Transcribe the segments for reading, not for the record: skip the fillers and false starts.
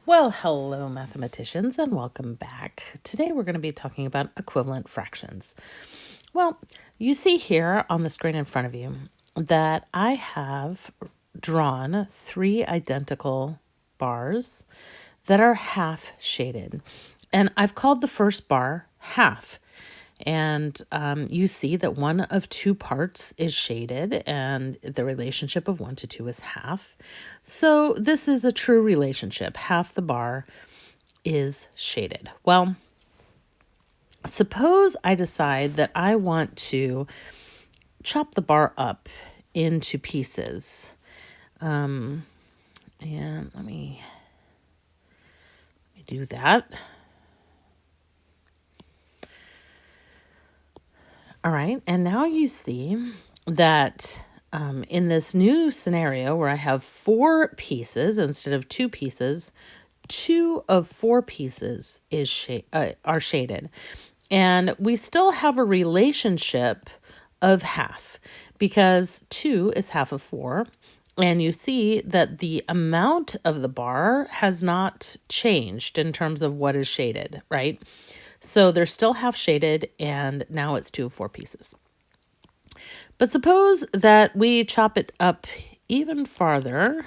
Well, hello, mathematicians, and welcome back. Today we're going to be talking about equivalent fractions. Well, you see here on the screen in front of you that I have drawn three identical bars that are half shaded. And I've called the first bar half. And you see that one of two parts is shaded and the relationship of 1 to 2 is half. So this is a true relationship. Half the bar is shaded. Well, suppose I decide that I want to chop the bar up into pieces. And let me do that. All right, and now you see that in this new scenario where I have 4 pieces instead of 2 pieces, 2 of 4 pieces are shaded. And we still have a relationship of half because 2 is half of 4. And you see that the amount of the bar has not changed in terms of what is shaded, right? So they're still half shaded, and now it's 2 of 4 pieces. But suppose that we chop it up even farther.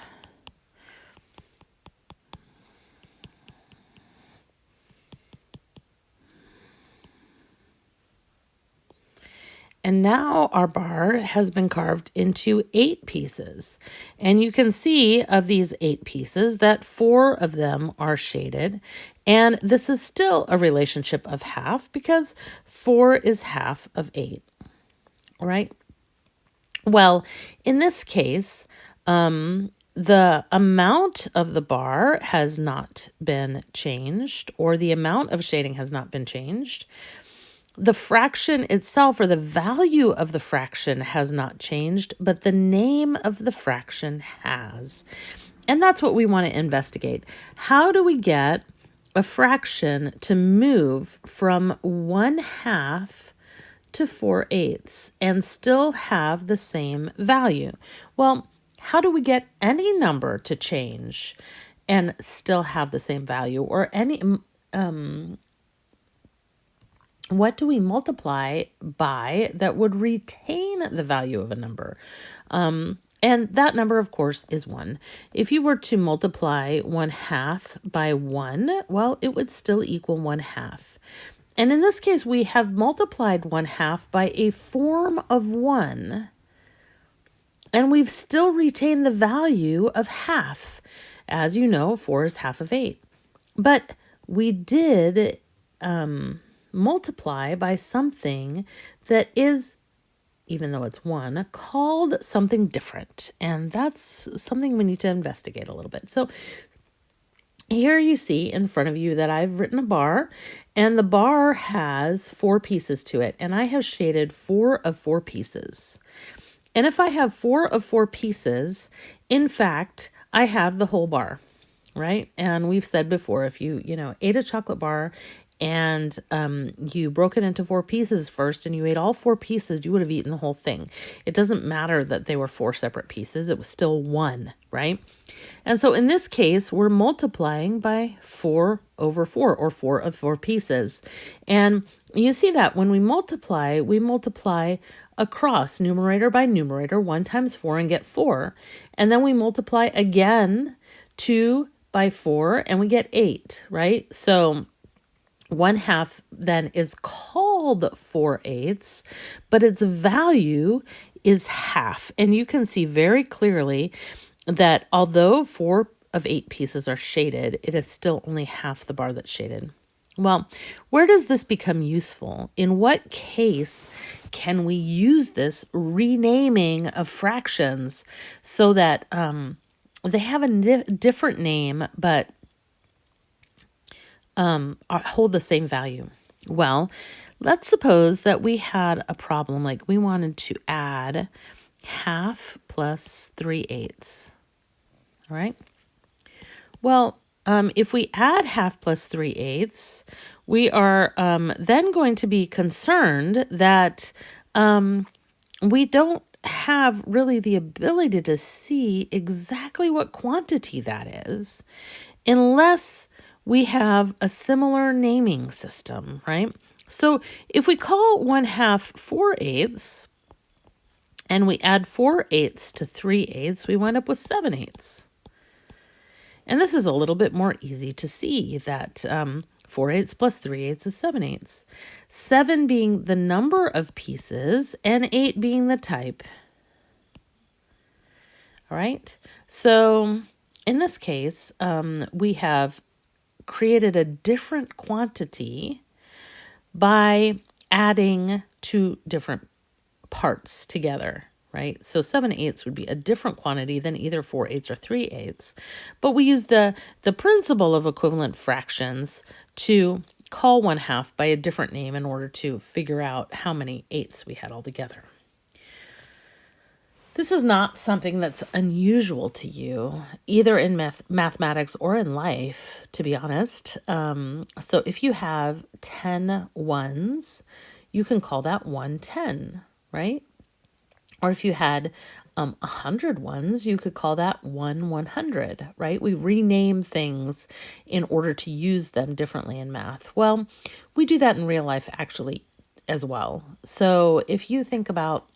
And now our bar has been carved into 8 pieces. And you can see of these 8 pieces that 4 of them are shaded. And this is still a relationship of half because 4 is half of 8. All right. Well, in this case, the amount of the bar has not been changed, or the amount of shading has not been changed. The fraction itself, or the value of the fraction, has not changed, but the name of the fraction has. And that's what we want to investigate. How do we get a fraction to move from 1/2 to 4/8 and still have the same value? Well, how do we get any number to change and still have the same value, or any what do we multiply by that would retain the value of a number? And that number, of course, is 1. If you were to multiply 1/2 by 1, well, it would still equal 1/2. And in this case, we have multiplied 1/2 by a form of 1, and we've still retained the value of half. As you know, 4 is half of 8. But we did multiply by something that is, even though it's 1, called something different. And that's something we need to investigate a little bit. So here you see in front of you that I've written a bar, and the bar has 4 pieces to it. And I have shaded 4 of 4 pieces. And if I have 4 of 4 pieces, in fact, I have the whole bar, right? And we've said before, if you ate a chocolate bar and you broke it into 4 pieces first and you ate all 4 pieces, you would have eaten the whole thing. It doesn't matter that they were 4 separate pieces. It was still 1, right? And so in this case, we're multiplying by 4 over 4, or 4 of 4 pieces. And you see that when we multiply across numerator by numerator, 1 times 4, and get 4. And then we multiply again 2 by 4 and we get 8, right? So 1/2 then is called 4/8, but its value is half. And you can see very clearly that although 4 of 8 pieces are shaded, it is still only half the bar that's shaded. Well, where does this become useful? In what case can we use this renaming of fractions so that they have a different name but hold the same value? Well, let's suppose that we had a problem, like we wanted to add 1/2 plus 3/8. All right. Well, if we add 1/2 plus 3/8, we are then going to be concerned that we don't have really the ability to see exactly what quantity that is unless we have a similar naming system, right? So if we call 1/2 4/8 and we add 4/8 to 3/8, we wind up with 7/8. And this is a little bit more easy to see that 4/8 plus 3/8 is 7/8. 7 being the number of pieces and 8 being the type. All right. So in this case, we have created a different quantity by adding two different parts together, right? So 7/8 would be a different quantity than either 4/8 or 3/8. But we use the principle of equivalent fractions to call 1/2 by a different name in order to figure out how many eighths we had altogether. This is not something that's unusual to you, either in mathematics or in life, to be honest. So if you have 10 ones, you can call that 110, right? Or if you had 100 ones, you could call that 100, right? We rename things in order to use them differently in math. Well, we do that in real life actually as well. So if you think about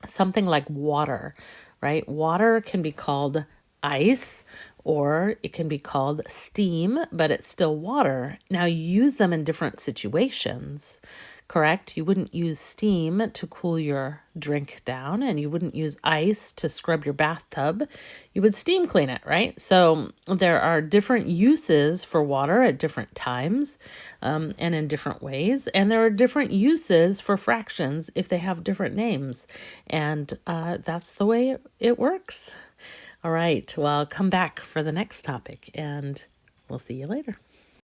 something like water, right? Water can be called ice or it can be called steam, but it's still water. Now, you use them in different situations, correct? You wouldn't use steam to cool your drink down, and you wouldn't use ice to scrub your bathtub. You would steam clean it, right? So there are different uses for water at different times and in different ways. And there are different uses for fractions if they have different names. And that's the way it works. All right. Well, come back for the next topic, and we'll see you later.